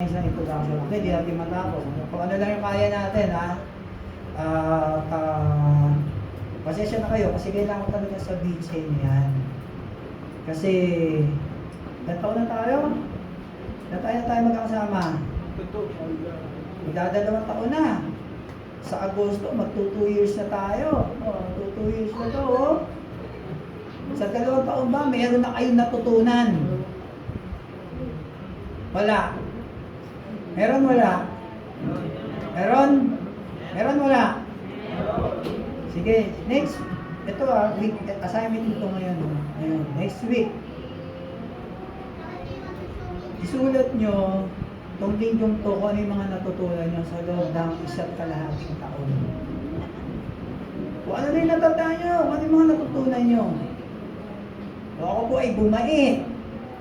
isang introduction. Okay, di natin matapos. Kung ano lang yung kaya natin, ha? Pasensya na kayo kasi kailangan ko talaga sabihin sa inyo yan. Kasi, ilang taon na tayo? Ilang taon na tayo magkakasama? Magdadalawang taon na. Sa Agosto, magto 2 years na tayo. Oh, 2 years na to, oh. Sa 2 taon ba, meron na kayong natutunan? Wala. Meron, wala? Meron? Meron, wala? Sige, next. Ito week, assignment ito ngayon. Ngayon, next week. Isulat nyo itong linggong to kung ano yung mga natutunan nyo sa loob ng 1.5 taon. Kung ano na yung natataan nyo, kung ano yung mga natutunan nyo. O ako po ay bumait.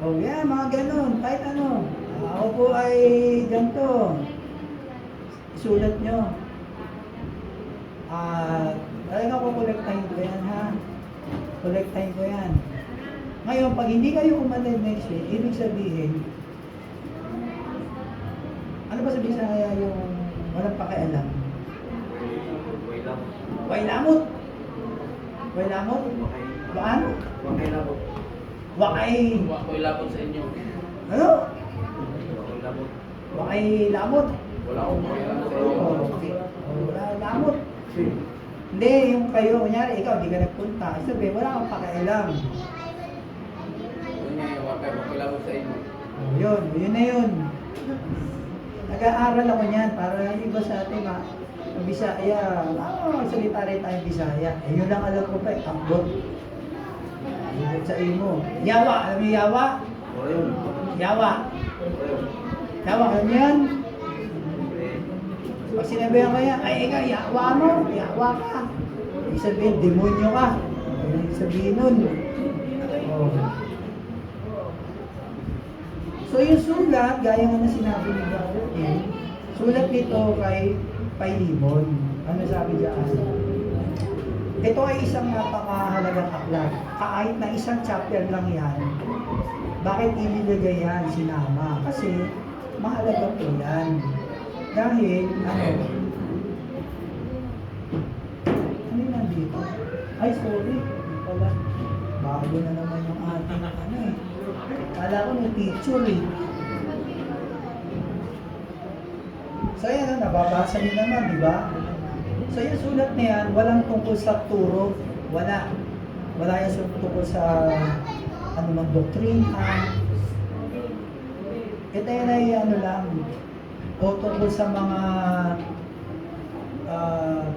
O yan, mga ganun, kahit ano. Ako po ay ganito. Isulat nyo. Talaga ko kolektahin ko yan, ha? Kolektahin ko yan. Ngayon, pag hindi kayo umattend next week, ibig sabihin, ano ba sabihin sa kaya yung walang pakialam? Wailamot. Wailamot? Paano? Wailamot. Wailamot sa inyo. Ano? Wailamot. Wailamot? Wala akong wailamot sa inyo. Wala lamot. Hindi, yung kayo, kunyari, ikaw, di ka nagpunta. Sabi, wala kang pakialam. Yun nga yung wailamot sa inyo. Yun na yun. Nag-aaral ako niyan para yung iba sa atin, Bisaya, salita rin tayong Bisaya. Yun lang alam ko pa, ambot. Ambot sa imo. Yawa, alam mo yawa? Yawa. Yawa, alam yan? Pag sinabihan ko yan, ay ikaw, yawa mo, yawa ka. Ibig sabihin, demonyo ka. Ibig sabihin nun. Oh. So yung sulat, gaya nga na sinabi ni Brother Ken, sulat nito kay Philemon. Ano sabi diyan? Ito ay isang napakahalagang aklat. Kahit na isang chapter lang yan, bakit inilagay yan sinama? Kasi mahalaga po yan. Dahil, ano yung nandito? Ay, sorry. Wala. Bago na naman yung ating Kala ko may picture eh. So yan, nababasa niyo naman, di ba? So yung sulat na yan, walang tungkol sa turo. Wala. Wala yung tungkol sa anumang doktrina. Ito yan ay lang, o tungkol sa mga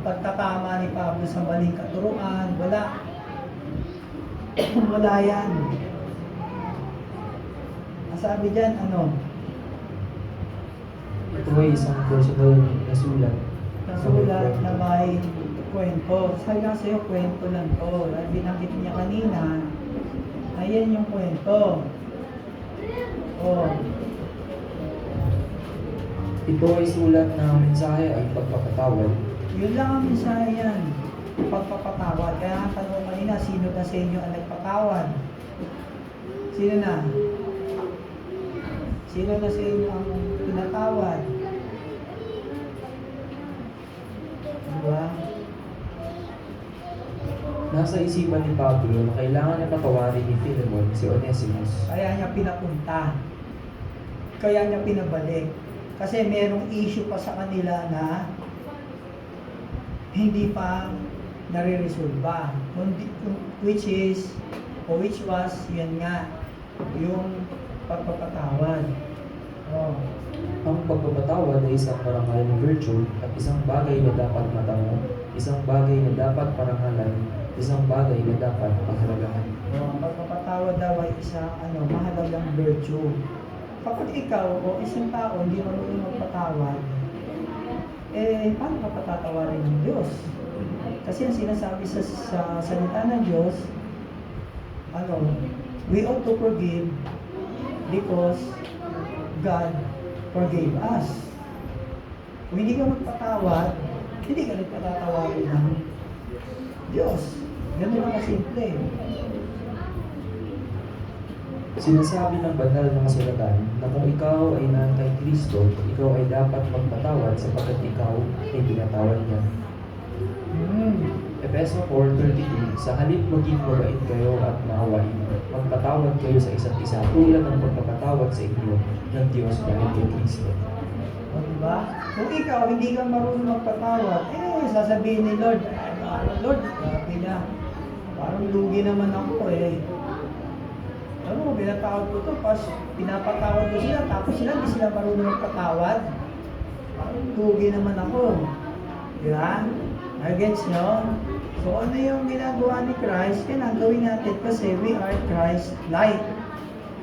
pagtatama ni Pablo sa maling katuruan. Wala. Wala yan. Sabi dyan, Ito ay isang personal na sulat. Nasulat na may kwento. Sabi nga sa'yo, kwento lang to. Binanggit niya kanina, ayan yung kwento. Oh. Ito ay sulat na mensahe ay pagpapatawad. Yun lang ang mensahe yan. Pagpapatawad. Kaya ang tanong kanina, sino na sa inyo ang nagpatawad? Sino na? Sino na sa inyo ang pinatawad? Diba? Nasa isipan ni Pablo na kailangan na patawarin ni Philemon si Onesimus. Kaya niya pinapunta. Kaya niya pinabalik. Kasi merong issue pa sa kanila na hindi pa nare-resolva. Which was, yan nga, yung pagpapatawad. Oh. Ang pagpapatawad ay isang parangal na virtue at isang bagay na dapat matango, isang bagay na dapat parangalan, isang bagay na dapat pahalagahan. Ang pagpapatawad daw ay isang mahalagang virtue. Kapag ikaw o isang tao hindi marunong magpatawad, paano ka patatawarin ng Diyos? Kasi ang sinasabi sa salita ng Diyos, we ought to forgive because God forgave us. Kung hindi ka magpatawad, hindi ka rin patatawarin ng Diyos. Ganun lang kasimple. Sinasabi ng banal na kasulatan na kung ikaw ay na kay Kristo, ikaw ay dapat magpatawad sapagkat ikaw ay pinatawad niya. Efeso 4:32, sa halip maging mabait kayo at maawain, magpatawad kayo sa isa't isa tulad ng pagpapatawad sa inyo ng Diyos dahil kay Kristo. O, diba? Kung ikaw hindi ka marunong magpatawad, sasabihin ni Lord, Lord, grabe na. Parang lugi naman ako eh. Ano mo, pinatawad ko to, pas pinapatawad ko sila, tapos sila hindi sila marunong magpatawad. Parang lugi naman ako. Diba? Against nyo? So ano yung ginagawa ni Christ? Yan ang gawin natin kasi we are Christ like.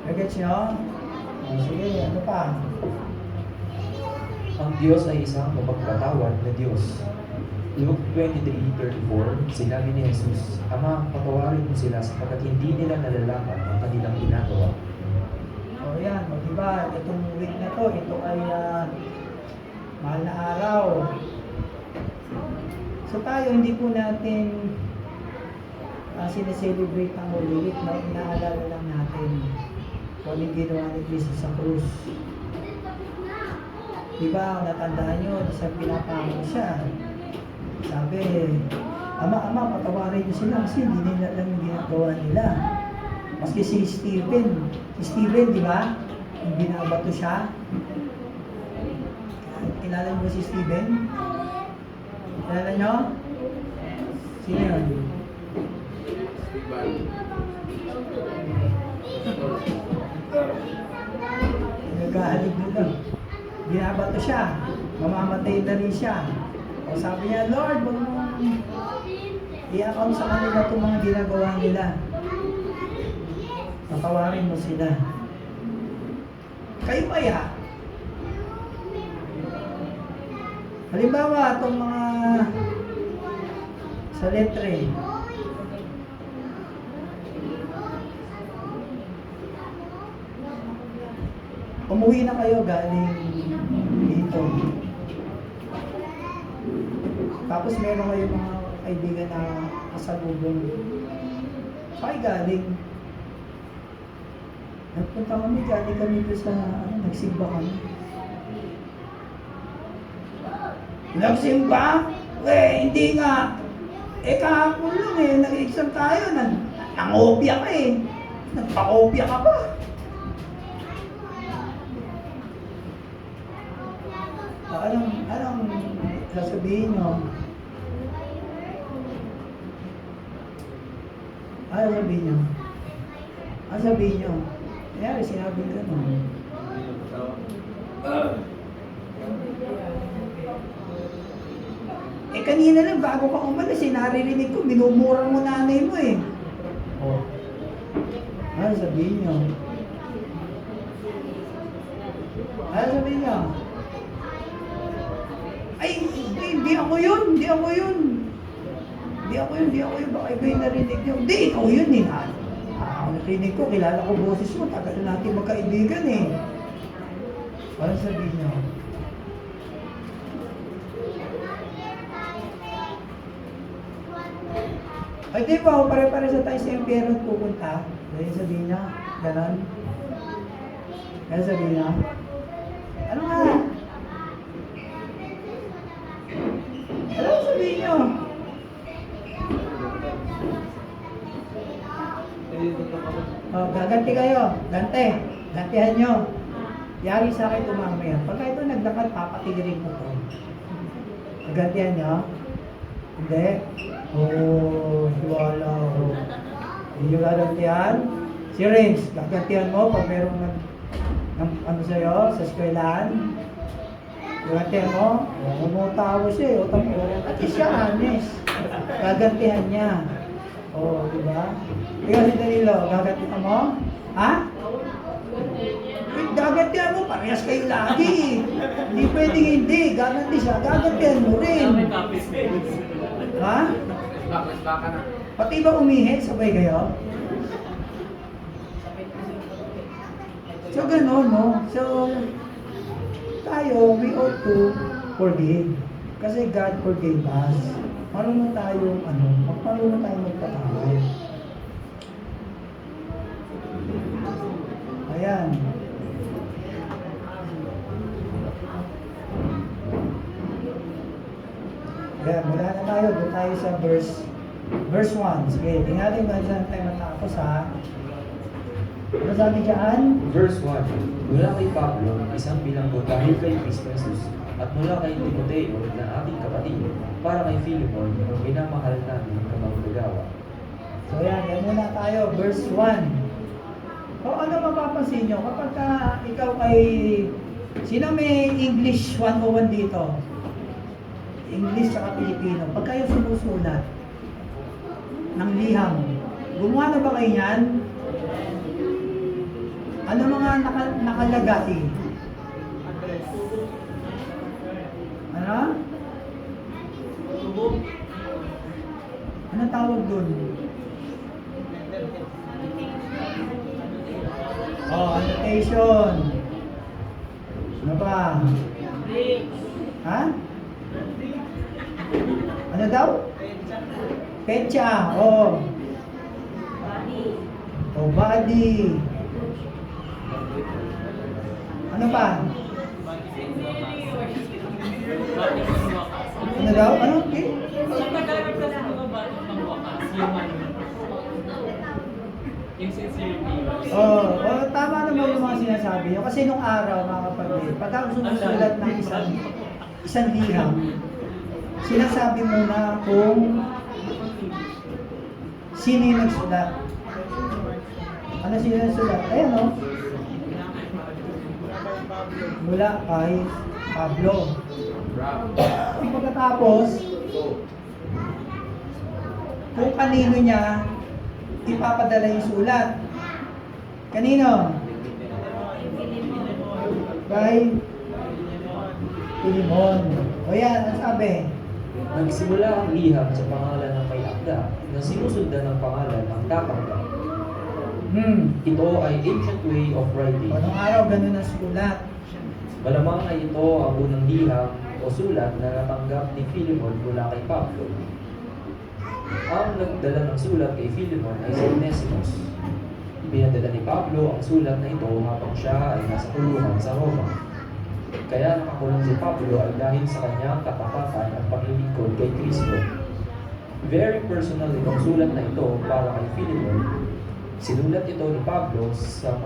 Against nyo? O, sige, ano pa? Ang Diyos ay isang mapagpatawad na Diyos. Luke 23:34, sinabi ni Jesus, Ama, patawarin mo sila sapagkat hindi nila nalalaman ang kanilang ginagawa. O yan, o diba, itong week na to, ito ay mahal na araw. So tayo, hindi po natin sineselebrate ang Holy Week, na inaalala lang natin kung anong ginawa ni Cristo sa krus. Diba, natandaan nyo, sa pinapako siya. Sabi, Ama, patawarin niyo sila kasi hindi nila lang yung ginagawa nila. Maski si Stephen, di ba? Yung binabato siya. Kilala niyo ba si Stephen? Kilala niyo? Sino yun? Nagkahalib nila. Binabato siya. Mamamatay na rin siya. O sabi niya, Lord, huwag mo i-account sa kanila itong mga ginagawa nila. Patawarin mo sila. Kayo kaya? Halimbawa, itong mga sa letre. Umuwi na kayo galing dito. Tapos meron kayo mga kaibigan na kasalubong. Saan galing? Nagpunta kami, galing kami doon sa, nagsimba kami. Nagsimba? Hindi nga. Kahapon lang nag-exam tayo, nangopya ka nagpa-kopya ka pa. Anong sasabihin nyo? Ano sabihin nyo? Ano sabihin nyo? Kaya sinabi ko naman. Kanina lang bago ka umalis, naririnig ko, minumura mo nanay mo Oh. Ano sabihin nyo? Ano sabihin nyo? Ay, hindi ako yun. Baka iba yung narinig nyo. Hindi, ikaw yun Ako narinig ko, kilala ko boses mo, tagal na natin magkaibigan Ano sabihin nyo? Ay, di ba, pare-pare sa tayo sa impyerno at pupunta. Dahil sabihin niya, ganon. Kaya sabihin niya, ano nga? Ano sabihin niyo? Gaganti kayo. Gantihan niyo. Yari sa akin tumamaya. Pagka ito naglakad, papatigirin ko to. Gagantihan niyo? Hindi. Wala ako. Hindi nyo gagantihan? Si Renz, gagantihan mo pag merong ano sa'yo, sa eskwelahan? Gagantihan mo? Umutawa siya at siya honest. Gagantihan niya. Diba? Ikaw si Danilo, gagantihan mo? Ha? Gagantihan mo, parehas kayo lagi. Hindi pwedeng hindi. Gaganti siya, gagantihan mo rin. Ha? Baka na. Pati ba umihi? Sabay kayo? So, gano'n, no? So, tayo, we ought to forgive. Kasi God forgave us. Marunong tayo, magpatawad. Ayan. Ayan, mula na tayo. Doon tayo sa verse 1. Sige, tingnan natin saan tayo matapos ha. Ano sabi dyan? Verse 1. Mula kay Pablo, isang bilanggo dahil kay Kristo Jesus, at mula kay Timoteo na ating kapatid, para kay Philemon, ang minamahal namin kamag-gawa. So yan muna tayo. Verse 1. O ano mapapansin nyo? Kapag ikaw ay... Sino may English 101 dito? English at Pilipino. Pag kayo sumusulat ng liham, gumawa na ba kayo yan? Ano mga nakalagay? Ano? Anong tawag dun? Oh, annotation. Ano ba? Ha? Ano daw? Pecha. Oh. Oh, body. Ano pa? Ano daw? Ano? Okay. Yung sincerity. Tama naman yung mga sinasabi nyo. Kasi nung araw, mga kapatid, pagka sumusulat ng isang liham, sinasabi muna kung sino yung nagsulat. Ano sino yung nagsulat? Ayan o. Mula kay Pablo. Pagkatapos, kung kanino niya ipapadala yung sulat. Kanino? Kay Philemon. O yan, ang sabi. Nagsimula ang liham sa pangalan ng may akda na sinusundan ng pangalan ng tatangga. Ito ay ancient way of writing. O nung araw, ganun ang sulat. Malamang ay ito ang unang liham o sulat na natanggap ni Philemon mula kay Pablo. Ang nagdala ng sulat kay Philemon ay si Onesimus. Pinadala ni Pablo ang sulat na ito habang siya ay nasa kulungan sa Roma. Kaya nakakulong si Pablo ay dahil sa kanyang katapatan at paglilingkod kay Kristo. Very personal itong sulat na ito para kay Philemon. Sinulat ito ni Pablo sa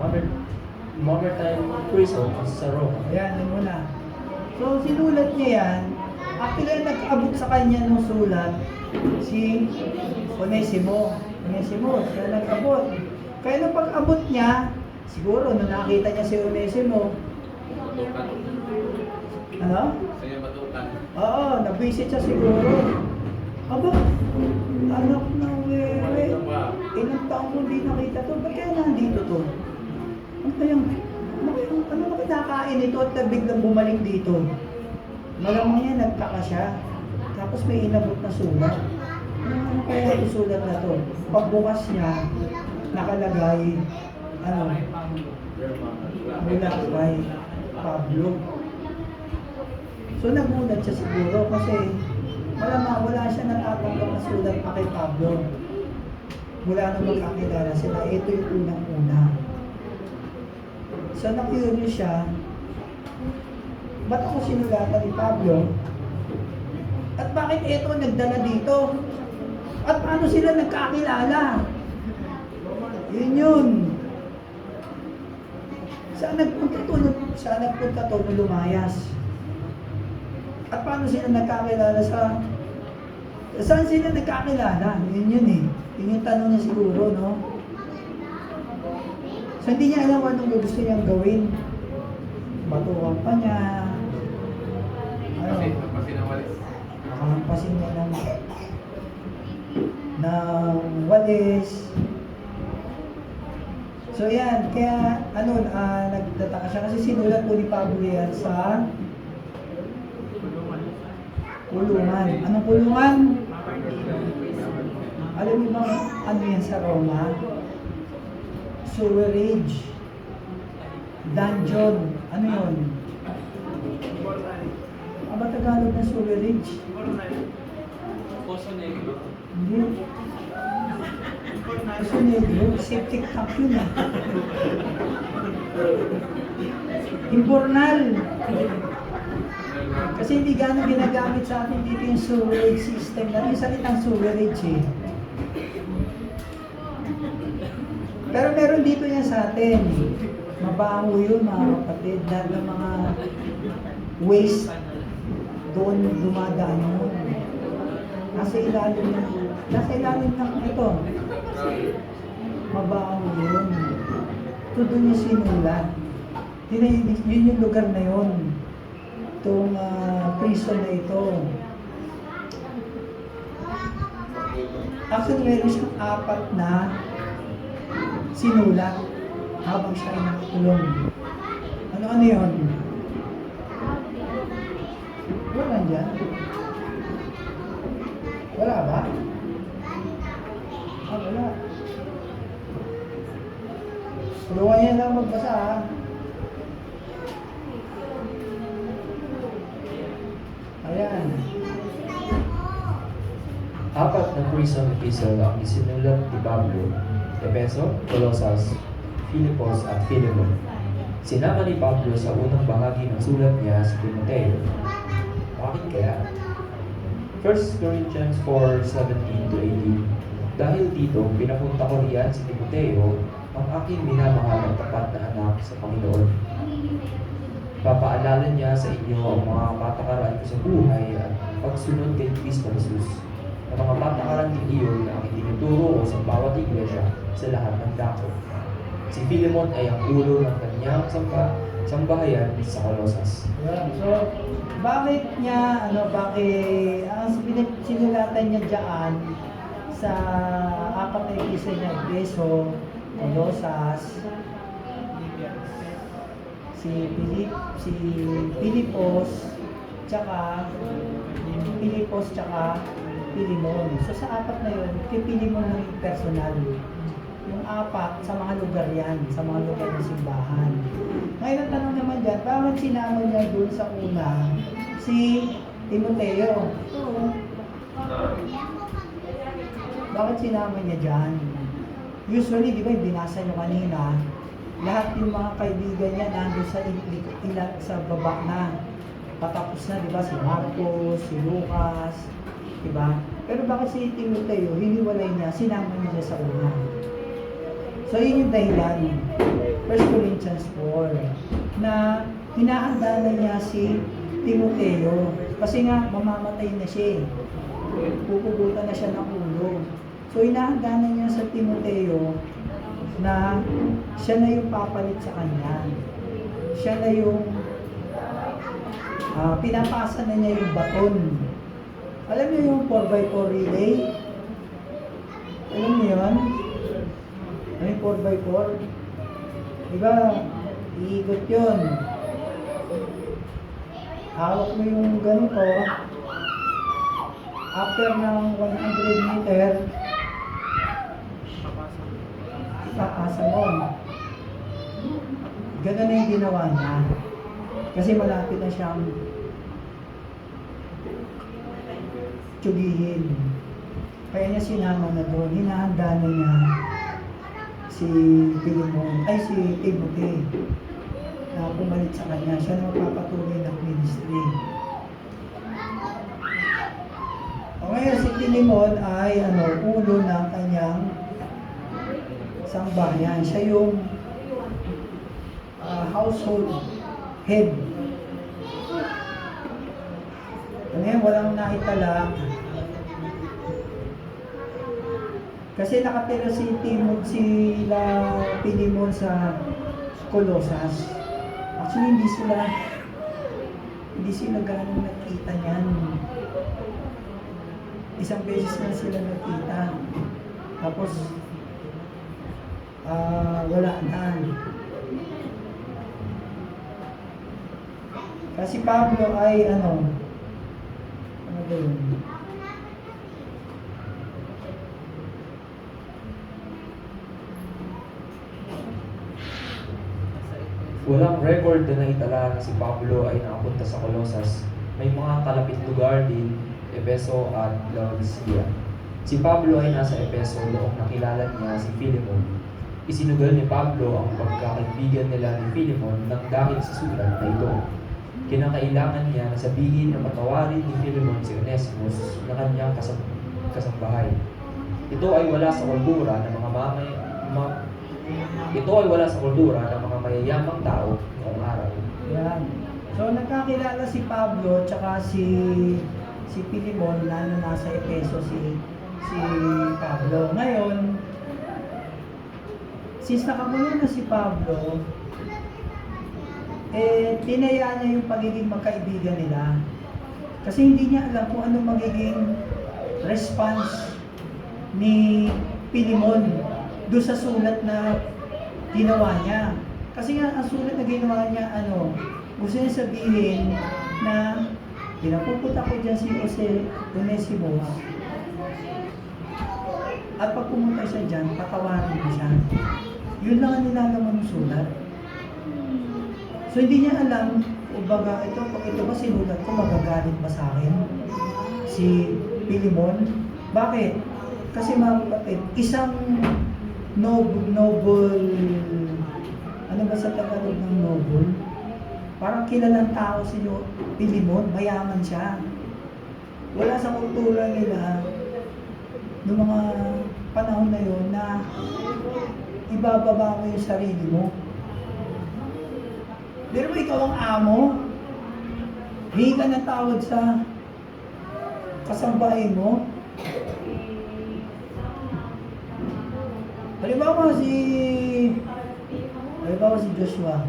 Mamertine prison sa Roma. Ayan, yun muna. So, sinulat niya yan. Actually, nag-abot sa kanya ng sulat si Onesimo. Onesimo, siya nag-abot. Kaya nung pag-abot niya, siguro nung nakita niya si Onesimo, Batukan. ano? Sa'yo batukan. Oo, nabwisit siya siguro. Aba, anak na wewe. Ilang taong mo di nakita to. Ba't kaya nandito to? Ano kayang, ano na kinakain ito at biglang bumalik dito? Malamang yan, nagtaka siya. Tapos may inabot na sulat. Ano kaya yung sulat na to? Pagbukas niya, nakalagay, ano, mula kay Pablo. So nagulat siya siguro kasi malamang wala siya natatanggap na sulat pa kay Pablo. Mula nung magkakilala sila, ito yung unang-una. So na-curious siya, ba't ako sinulatan ni Pablo? At bakit ito nagdala dito? At paano sila nagkakilala? Yun. Saan nagpunta to nung lumayas? At paano sila nagkakilala saan sila nagkakilala? Yun eh. Yun yung tanong niya siguro, no? So hindi niya alam anong gusto niyang gawin. Batuhan pa niya. Ano? Pasinawalis. Nakahampasin niya ng walis. So yan, kaya nagtataka siya kasi sinulat po ni Pablo yan sa kulungan. Anong kulungan? Alam niyo ba ano yan sa Roma? Sewerage. Dungeon. Ano yun? Aba Tagalog na sewerage? Poso Negro. Hindi. Gusto niyo yung septic tank yun ah. Imbornal. Kasi hindi gano'ng ginagamit sa atin dito yung sewerage system na yung salitang sewerage eh. Pero meron dito yan sa atin. Mabaho yun mga kapatid. Lahat ng mga waste doon dumadaan yun. Nasa ilalim ng ito. Mabaho yun. Ito doon yung sinulat. Yun yung lugar na yun. Itong prison na ito. Actually, meron siyang 4 na sinulat habang siya ay nakakulong. Ano yun? Wala dyan? Wala ba? Wala. Tulungan niya lang magbasa ha. Ayan. 4 na prison epistle ang isinulat ni Pablo, Efeso, Colosas, Filipos at Philemon. Sinama ni Pablo sa unang bahagi ng sulat niya si Timoteo. Bakit kaya? 1 Corinthians 4:17-18. Dahil dito, pinapunta ko riyan si Timoteo, ang aking minamahal at tapat na anak sa Panginoon. Papaalala niya sa inyo ang mga patakaran ko sa buhay at pagsunod kay Kristo Jesus, na mga patakaran din iyon na aking tinuturo ko sa bawat iglesia sa lahat ng dako. Si Philemon ay ang ulo ng kanyang sambahayan sa Colosas. Ayan. So, bakit ang sinulatan niya dyan sa 4 na epistle niya, Efeso, Colosas, si Filipos, tsaka Philemon. So sa 4 na yun, kay Philemon lang yung personal. Yung 4 sa mga lugar yan, sa mga lugar ng simbahan. Ngayon ang tanong naman dyan, bakit sinama niya doon sa una si Timoteo? Bakit sinama niya dyan? Usually, di ba, binasa nyo kanina, lahat yung mga kaibigan niya nandun sa baba na. Patapos na, di ba, si Marcos, si Lucas, di ba? Pero bakit si Timoteo, hiniwalay niya, sinama niya sa una? So, yun yung dahilan. 1 Corinthians 4, na hinahanda na niya si Timoteo. Kasi nga, mamamatay na siya. Pupugutan na siya ng ulo. So, hinahanda na niya sa Timoteo na siya na yung papalit sa kanya. Siya na yung pinapasa na niya yung baton. Alam niyo yung 4x4 relay? Alam niyo yun? Ano yung 4x4? Diba, iikot yun. Hawak mo yung ganito. After ng 100 meter, ipapasa mo. Ganun na yung ginawa niya. Kasi malapit na siyang tsugihin. Kaya niya sinama na doon. Hinahanda na niya si Timothy na pumalit sa kanya. Siya na magpapatuloy ng ministry. O ngayon, si Philemon ay ulo ng kanyang sambahayan. Siya yung household head. Ano yan? Walang naitala. Kasi nakatira si Philemon sa Colosas. Actually, hindi sila ganun nakita niyan. Isang beses na sila nakita. Tapos, wala na. Kasi Pablo ay ano ba yun? Walang record na naitala na si Pablo ay nakapunta sa Colosas. May mga kalapit lugar din, Efeso at Laodicea. Si Pablo ay nasa Epeso noong nakilala niya si Philemon. Isinugal ni Pablo ang pagkakaibigan nila ni Philemon nang dahil sa sulat na ito. Kinakailangan niya na sabihin na patawarin ni Philemon si Onesimus na kanyang kasambahay. Ito ay wala sa kultura ng mga mayayamang tao noong araw. Yan. So nagkakilala si Pablo tsaka si Philemon na nasa Epeso si Pablo. Ngayon, since nakamulo na si Pablo, tinayaan niya yung pagiging magkaibigan nila. Kasi hindi niya alam kung ano magiging response ni Philemon doon sa sulat na ginawa niya. Kasi nga, ang sulat na ginawa niya, gusto niya sabihin na pinapupunta ko dyan si Onesimus. At pag pumunta siya dyan, patawarin mo siya. Yun lang ang nilalaman ng sulat. So hindi niya alam, ito ba sinulat ko, magagalit ba sa akin? Si Philemon? Bakit? Kasi mga kapatid, isang noble, ano ba sa Tagalog ng noble? Parang kilalang tao si Philemon, mayaman siya. Wala sa kultura nila, noong mga panahon na yun, na ibababa mo yung sarili mo. Pero ikaw ang amo, hingi ka ng tawad sa kasambahay mo. Halimbawa si Joshua.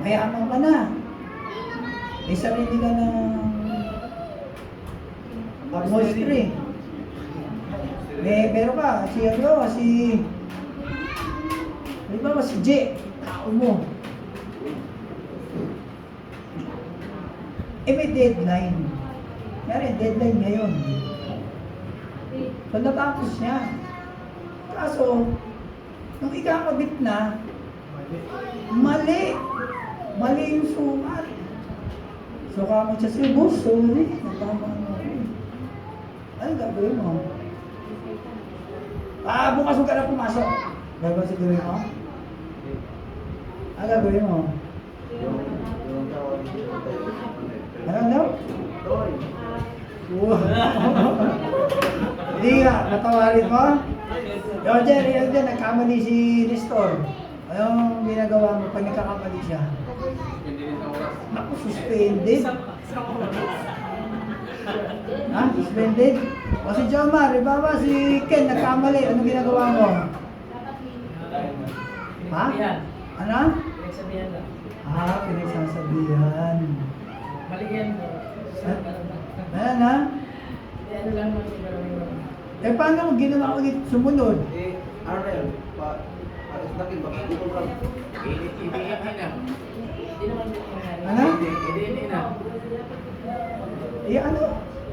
Mayaman ka na. May sarili ka ng upholstery. Pero ka, si Jay, tao mo. May deadline. May deadline ngayon. So natapos niya. Kaso, nung ikakabit na, mali yung sukat. So kamot siya siya, boss, sorry. Natama mo ako. Ano gagawin mo? Bukas mo ka na pumasok. Gagawin siguro mo? Ano gagawin mo? Ano daw? Hindi nga, natawarin mo? Yun dyan, nagkamali si Nestor. Anong ginagawa mo pag nagkakamali siya? Hindi rin sa oras. Naku, suspended. Ha? Suspended? O si Jomar, ibaba si Ken, nagkamali. Anong ginagawa mo? Ha? Ano? Pinagsabihan lang. Pinagsasabihan. Mali yan. Ayan ha? Ano lang naman yung gagawin mo. Paano kung ginawa ulit sumunod? Arnel, alis na kin, bakit ito lang? Hindi na. Hindi naman yung nangyari. Ano? Hindi na. Ano?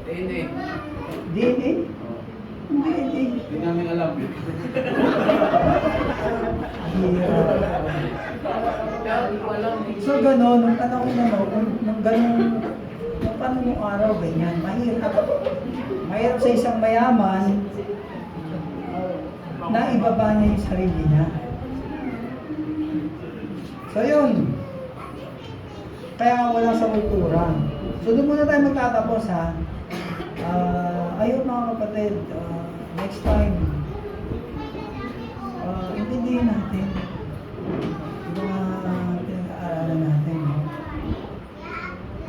Hindi. DNA? DNA. Hindi namin alam. Hindi ko alam. So gano'n, nung panahon na nung gano'n, nung panahon araw, ganyan, mahirap sa isang mayaman na ibaba niya yung sarili niya. So yun, kaya wala sa kultura. So doon muna tayo magtatapos ha. Ayun mga kapatid, next time, intindihin natin yung mga pinag-aaralan natin.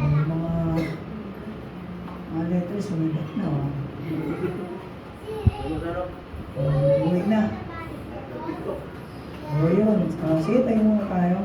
Yung mga letters, sumibat na. Uwi na. Yun. Sige, tayo muna tayo.